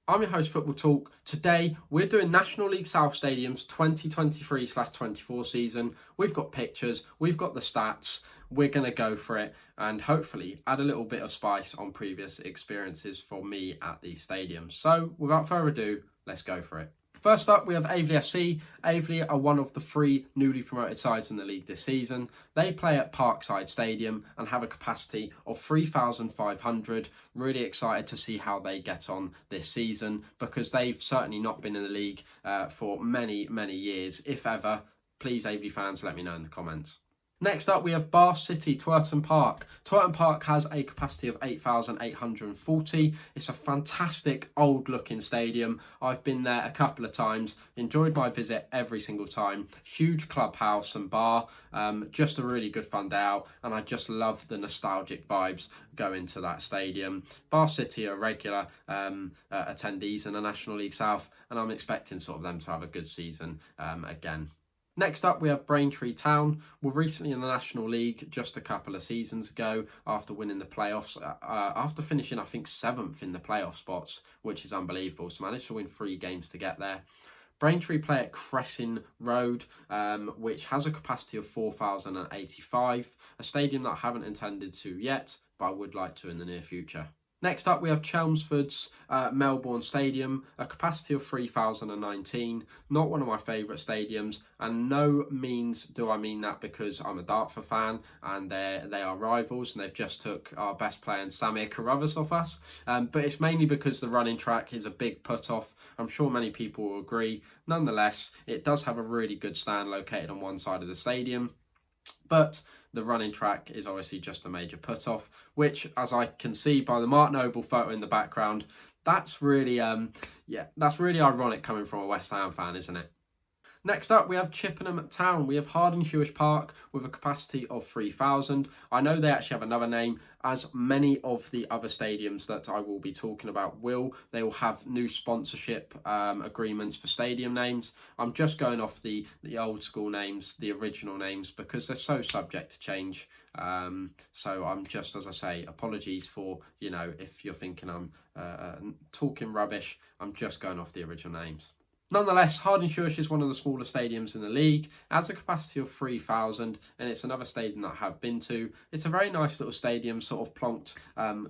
I'm your host, Football Talk. Today, we're doing National League South Stadium's 2023/24 season. We've got pictures, we've got the stats, we're going to go for it and hopefully add a little bit of spice on previous experiences for me at these stadiums. So, without further ado, let's go for it. First up, we have Aveley FC. Aveley are one of the three newly promoted sides in the league this season. They play at Parkside Stadium and have a capacity of 3,500. Really excited to see how they get on this season because they've certainly not been in the league for many, many years. If ever, please, Aveley fans, let me know in the comments. Next up, we have Bath City, Twerton Park. Twerton Park has a capacity of 8,840. It's a fantastic old-looking stadium. I've been there a couple of times, enjoyed my visit every single time. Huge clubhouse and bar, just a really good fun day out, and I just love the nostalgic vibes going to that stadium. Bath City are regular attendees in the National League South, and I'm expecting sort of them to have a good season again. Next up, we have Braintree Town. We're recently in the National League just a couple of seasons ago after winning the playoffs, after finishing, I think, 7th in the playoff spots, which is unbelievable. So managed to win 3 games to get there. Braintree play at Crescent Road, which has a capacity of 4,085, a stadium that I haven't intended to yet, but I would like to in the near future. Next up, we have Chelmsford's Melbourne Stadium, a capacity of 3,019. Not one of my favourite stadiums, and no means do I mean that because I'm a Dartford fan and they are rivals and they've just took our best player in Samir Carruthers off us. But it's mainly because the running track is a big put-off. I'm sure many people will agree. Nonetheless, it does have a really good stand located on one side of the stadium. But the running track is obviously just a major put-off, which, as I can see by the Mark Noble photo in the background, that's really, that's really ironic coming from a West Ham fan, isn't it? Next up, we have Chippenham Town. We have Harden Hewish Park with a capacity of 3,000. I know they actually have another name, as many of the other stadiums that I will be talking about will. They will have new sponsorship agreements for stadium names. I'm just going off the old school names, the original names, because they're so subject to change. So I'm just, as I say, apologies for, if you're thinking I'm talking rubbish. I'm just going off the original names. Nonetheless, Harden Hewish is one of the smaller stadiums in the league. It has a capacity of 3,000, and it's another stadium that I have been to. It's a very nice little stadium, sort of plonked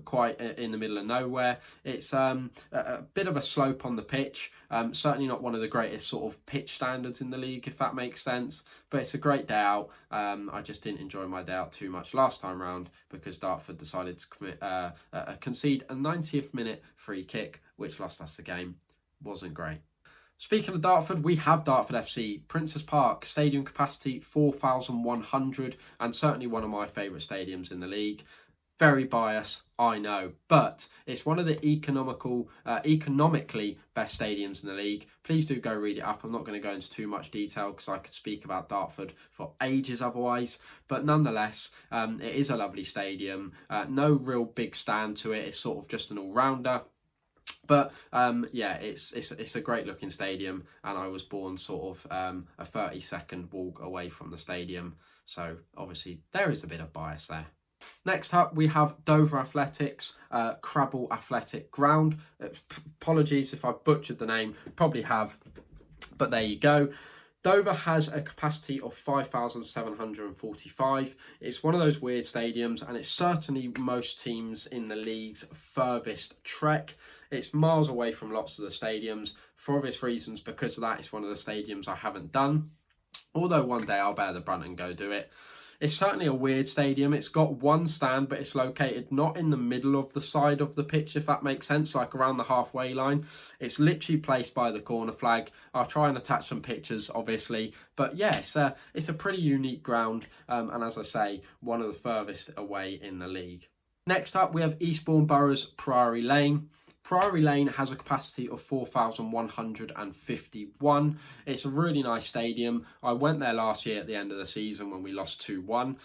quite in the middle of nowhere. It's a bit of a slope on the pitch. Certainly not one of the greatest sort of pitch standards in the league, if that makes sense. But it's a great day out. I just didn't enjoy my day out too much last time round because Dartford decided to concede a 90th minute free kick, which lost us the game. Wasn't great. Speaking of Dartford, we have Dartford FC, Princes Park, stadium capacity 4,100, and certainly one of my favourite stadiums in the league. Very biased, I know, but it's one of the economically best stadiums in the league. Please do go read it up. I'm not going to go into too much detail because I could speak about Dartford for ages otherwise, but nonetheless, it is a lovely stadium. No real big stand to it. It's sort of just an all-rounder. But it's a great looking stadium, and I was born sort of a 30-second walk away from the stadium, so obviously there is a bit of bias there. Next up, we have Dover Athletics, Crabble Athletic Ground. Apologies if I butchered the name, probably have, but there you go. Dover has a capacity of 5,745. It's one of those weird stadiums, and it's certainly most teams in the league's furthest trek. It's miles away from lots of the stadiums. For obvious reasons, because of that, it's one of the stadiums I haven't done. Although one day I'll bear the brunt and go do it. It's certainly a weird stadium. It's got one stand, but it's located not in the middle of the side of the pitch, if that makes sense, like around the halfway line. It's literally placed by the corner flag. I'll try and attach some pictures, obviously. But yeah, it's a pretty unique ground, and as I say, one of the furthest away in the league. Next up, we have Eastbourne Borough's Priory Lane. Priory Lane has a capacity of 4,151. It's a really nice stadium. I went there last year at the end of the season when we lost 2-1.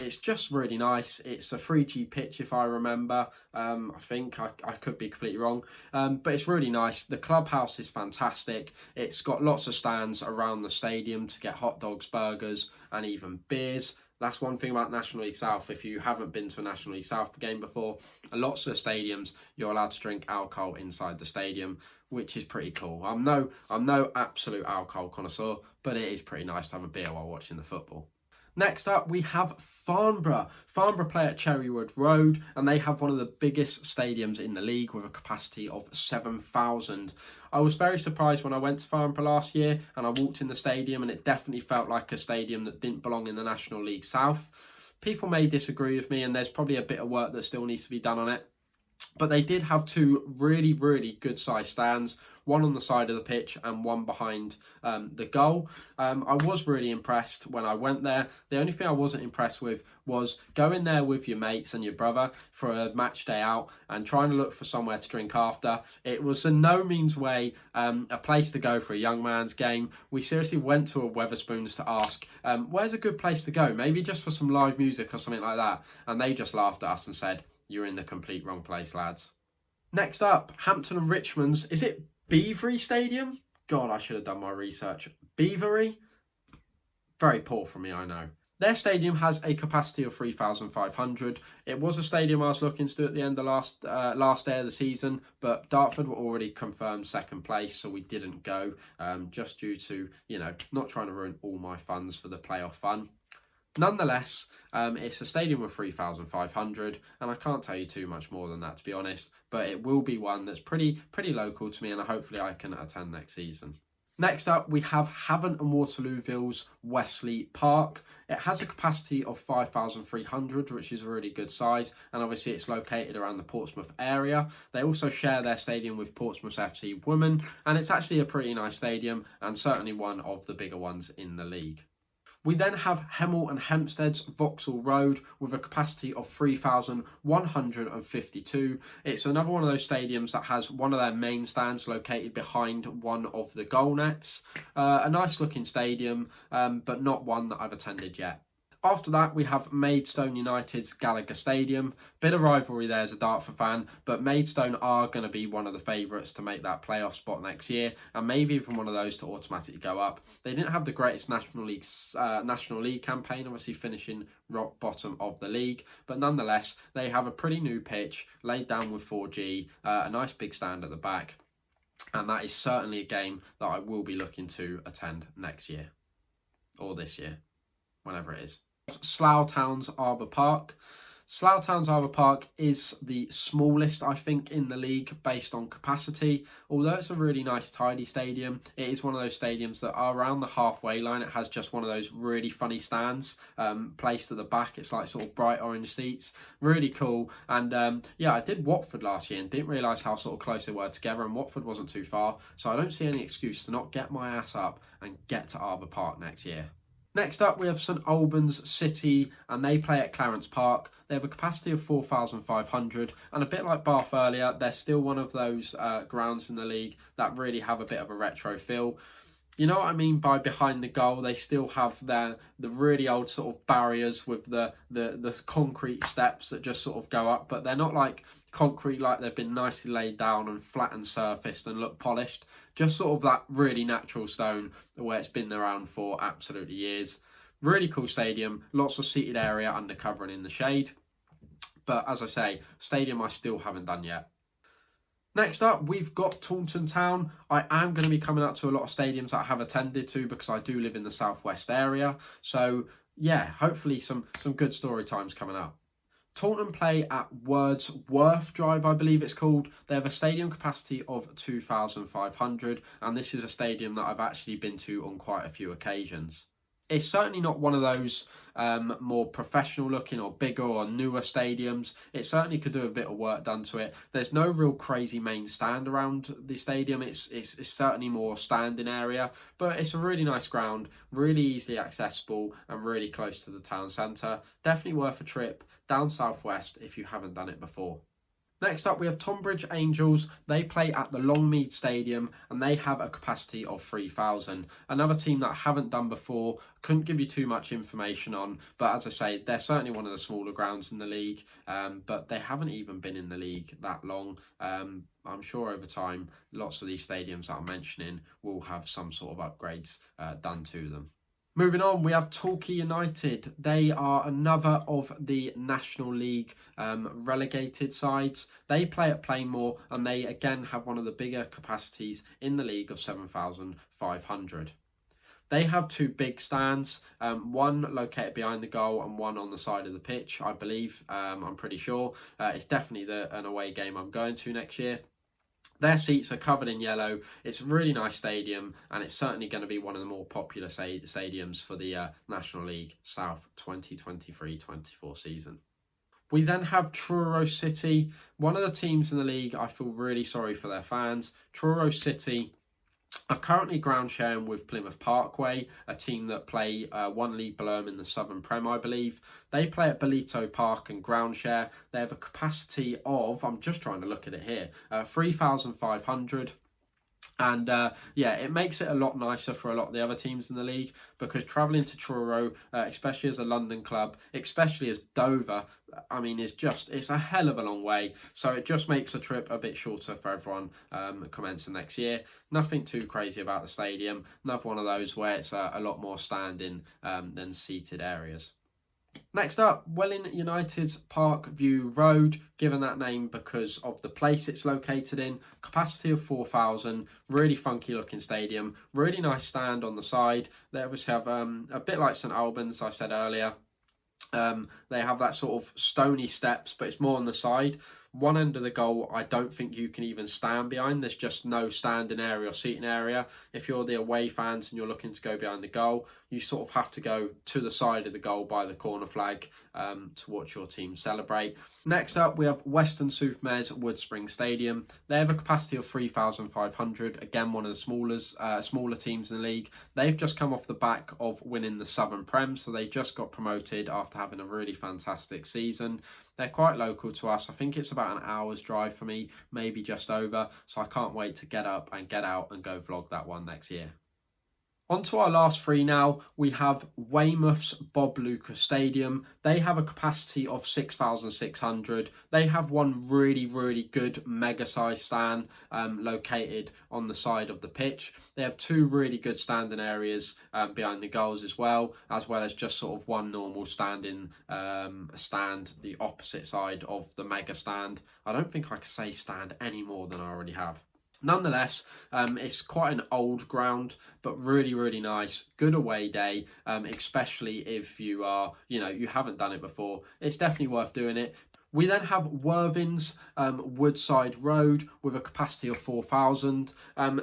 It's just really nice. It's a 3G pitch, if I remember. I think I could be completely wrong. But it's really nice. The clubhouse is fantastic. It's got lots of stands around the stadium to get hot dogs, burgers, and even beers. That's one thing about National League South. If you haven't been to a National League South game before, lots of stadiums you're allowed to drink alcohol inside the stadium, which is pretty cool. I'm no absolute alcohol connoisseur, but it is pretty nice to have a beer while watching the football. Next up, we have Farnborough. Farnborough play at Cherrywood Road, and they have one of the biggest stadiums in the league with a capacity of 7,000. I was very surprised when I went to Farnborough last year and I walked in the stadium, and it definitely felt like a stadium that didn't belong in the National League South. People may disagree with me, and there's probably a bit of work that still needs to be done on it. But they did have two really, really good sized stands, one on the side of the pitch and one behind the goal. I was really impressed when I went there. The only thing I wasn't impressed with was going there with your mates and your brother for a match day out and trying to look for somewhere to drink after. It was in no means way a place to go for a young man's game. We seriously went to a Wetherspoons to ask, where's a good place to go? Maybe just for some live music or something like that. And they just laughed at us and said, "You're in the complete wrong place, lads." Next up, Hampton and Richmond's, is it Beavery Stadium? God, I should have done my research. Beavery? Very poor from me, I know. Their stadium has a capacity of 3,500. It was a stadium I was looking to do at the end of last day of the season, but Dartford were already confirmed second place, so we didn't go, just due to, not trying to ruin all my funds for the playoff fun. Nonetheless, it's a stadium of 3,500, and I can't tell you too much more than that, to be honest, but it will be one that's pretty local to me, and hopefully I can attend next season. Next up, we have Havant and Waterlooville's Wesley Park. It has a capacity of 5,300, which is a really good size, and obviously it's located around the Portsmouth area. They also share their stadium with Portsmouth FC Women, and it's actually a pretty nice stadium, and certainly one of the bigger ones in the league. We then have Hemel and Hempstead's Vauxhall Road with a capacity of 3,152. It's another one of those stadiums that has one of their main stands located behind one of the goal nets. A nice looking stadium, but not one that I've attended yet. After that, we have Maidstone United's Gallagher Stadium. Bit of rivalry there as a Dartford fan, but Maidstone are going to be one of the favourites to make that playoff spot next year, and maybe even one of those to automatically go up. They didn't have the greatest National League campaign, obviously finishing rock bottom of the league, but nonetheless, they have a pretty new pitch laid down with 4G, a nice big stand at the back, and that is certainly a game that I will be looking to attend next year, or this year, whenever it is. Slough Town's Arbour Park. Slough Town's Arbour Park is the smallest, I think, in the league based on capacity. Although it's a really nice, tidy stadium, it is one of those stadiums that are around the halfway line. It has just one of those really funny stands placed at the back. It's like sort of bright orange seats. Really cool. And yeah, I did Watford last year and didn't realise how sort of close they were together, and Watford wasn't too far. So I don't see any excuse to not get my ass up and get to Arbour Park next year. Next up, we have St Albans City, and they play at Clarence Park. They have a capacity of 4,500, and a bit like Bath earlier, they're still one of those grounds in the league that really have a bit of a retro feel. You know what I mean by behind the goal? They still have the really old sort of barriers with the concrete steps that just sort of go up, but they're not like concrete, like they've been nicely laid down and flattened surfaced and look polished. Just sort of that really natural stone where it's been around for absolutely years. Really cool stadium, lots of seated area under cover and in the shade. But as I say, stadium I still haven't done yet. Next up, we've got Taunton Town. I am going to be coming up to a lot of stadiums that I have attended to because I do live in the southwest area. So yeah, hopefully some good story times coming up. Taunton play at Wordsworth Drive, I believe it's called. They have a stadium capacity of 2,500, and this is a stadium that I've actually been to on quite a few occasions. It's certainly not one of those more professional looking or bigger or newer stadiums. It certainly could do a bit of work done to it. There's no real crazy main stand around the stadium. It's certainly more standing area, but it's a really nice ground, really easily accessible and really close to the town centre. Definitely worth a trip down southwest if you haven't done it before. Next up, we have Tonbridge Angels. They play at the Longmead Stadium and they have a capacity of 3,000. Another team that I haven't done before, couldn't give you too much information on, but as I say, they're certainly one of the smaller grounds in the league, but they haven't even been in the league that long. I'm sure over time, lots of these stadiums that I'm mentioning will have some sort of upgrades done to them. Moving on, we have Torquay United. They are another of the National League relegated sides. They play at Plainmoor, and they again have one of the bigger capacities in the league of 7,500. They have two big stands, one located behind the goal and one on the side of the pitch, I believe. I'm pretty sure. It's definitely an away game I'm going to next year. Their seats are covered in yellow. It's a really nice stadium, and it's certainly going to be one of the more popular stadiums for the National League South 2023-24 season. We then have Truro City, one of the teams in the league. I feel really sorry for their fans. Truro City are currently ground sharing with Plymouth Parkway, a team that play one league below them in the Southern Prem, I believe. They play at Bolito Park and ground share. They have a capacity of, I'm just trying to look at it here, 3,500. And yeah, it makes it a lot nicer for a lot of the other teams in the league, because travelling to Truro, especially as a London club, especially as Dover, I mean, it's a hell of a long way. So it just makes the trip a bit shorter for everyone commencing next year. Nothing too crazy about the stadium. Another one of those where it's a lot more standing than seated areas. Next up, Welling United's Park View Road, given that name because of the place it's located in. Capacity of 4,000, really funky looking stadium, really nice stand on the side. They obviously have a bit like St Albans, I said earlier. They have that sort of stony steps, but it's more on the side. One end of the goal, I don't think you can even stand behind. There's just no standing area or seating area. If you're the away fans and you're looking to go behind the goal, you sort of have to go to the side of the goal by the corner flag to watch your team celebrate. Next up, we have Weston-super-Mare's Woodspring Stadium. They have a capacity of 3,500. Again, one of the smaller teams in the league. They've just come off the back of winning the Southern Prem, so they just got promoted after having a really fantastic season. They're quite local to us. I think it's about an hour's drive for me, maybe just over. So I can't wait to get up and get out and go vlog that one next year. On to our last three now. We have Weymouth's Bob Lucas Stadium. They have a capacity of 6,600. They have one really, really good mega-sized stand located on the side of the pitch. They have two really good standing areas behind the goals as well as just sort of one normal standing stand, the opposite side of the mega stand. I don't think I can say stand any more than I already have. Nonetheless, it's quite an old ground, but really, really nice. Good away day, especially if you are, you haven't done it before. It's definitely worth doing it. We then have Worthing's Woodside Road with a capacity of 4,000.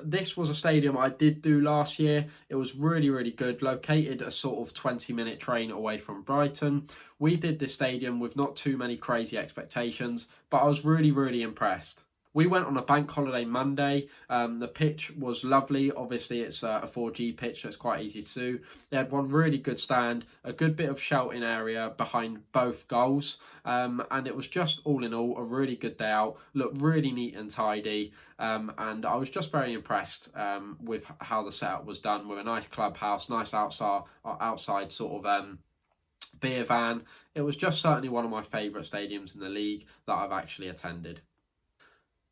This was a stadium I did do last year. It was really, really good, located a sort of 20-minute train away from Brighton. We did this stadium with not too many crazy expectations, but I was really, really impressed. We went on a bank holiday Monday. The pitch was lovely. Obviously, it's a 4G pitch, so it's quite easy to do. They had one really good stand, a good bit of shouting area behind both goals. And it was just, all in all, a really good day out. Looked really neat and tidy. And I was just very impressed with how the setup was done, with a nice clubhouse, nice outside sort of beer van. It was just certainly one of my favourite stadiums in the league that I've actually attended.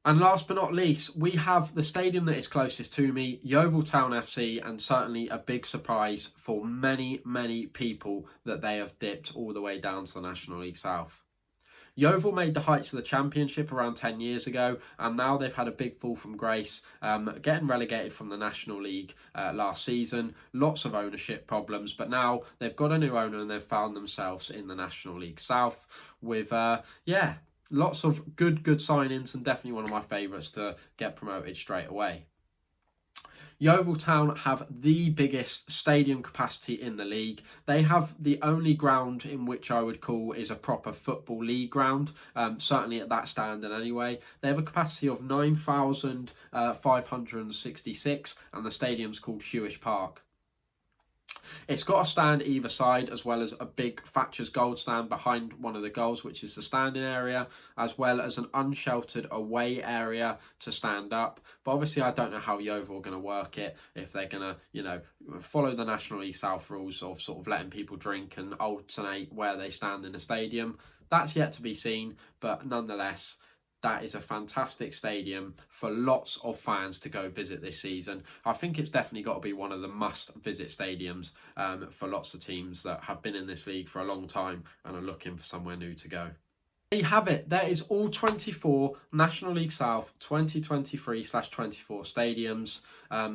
And last but not least, we have the stadium that is closest to me, Yeovil Town FC, and certainly a big surprise for many, many people that they have dipped all the way down to the National League South. Yeovil made the heights of the Championship around 10 years ago, and now they've had a big fall from grace, getting relegated from the National League last season. Lots of ownership problems, but now they've got a new owner and they've found themselves in the National League South with, lots of good signings, and definitely one of my favourites to get promoted straight away. Yeovil Town have the biggest stadium capacity in the league. They have the only ground in which I would call is a proper football league ground, certainly at that standard anyway. They have a capacity of 9,566, and the stadium's called Hewish Park. It's got a stand either side, as well as a big Thatcher's Gold stand behind one of the goals, which is the standing area, as well as an unsheltered away area to stand up. But obviously I don't know how Yeovil are going to work it, if they're going to, follow the National League South rules of sort of letting people drink and alternate where they stand in the stadium. That's yet to be seen, but nonetheless, that is a fantastic stadium for lots of fans to go visit this season. I think it's definitely got to be one of the must-visit stadiums for lots of teams that have been in this league for a long time and are looking for somewhere new to go. There you have it. That is all 24 National League South 2023/24 stadiums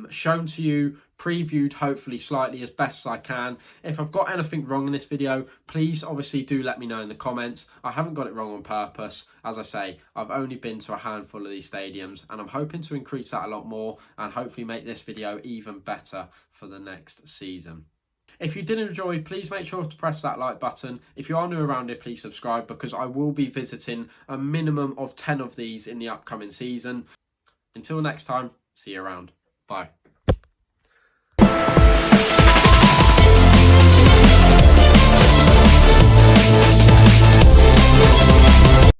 shown to you, previewed hopefully slightly as best as I can. If I've got anything wrong in this video, please obviously do let me know in the comments. I haven't got it wrong on purpose. As I say, I've only been to a handful of these stadiums and I'm hoping to increase that a lot more and hopefully make this video even better for the next season. If you did enjoy, please make sure to press that like button. If you are new around here, please subscribe because I will be visiting a minimum of 10 of these in the upcoming season. Until next time, see you around. Bye.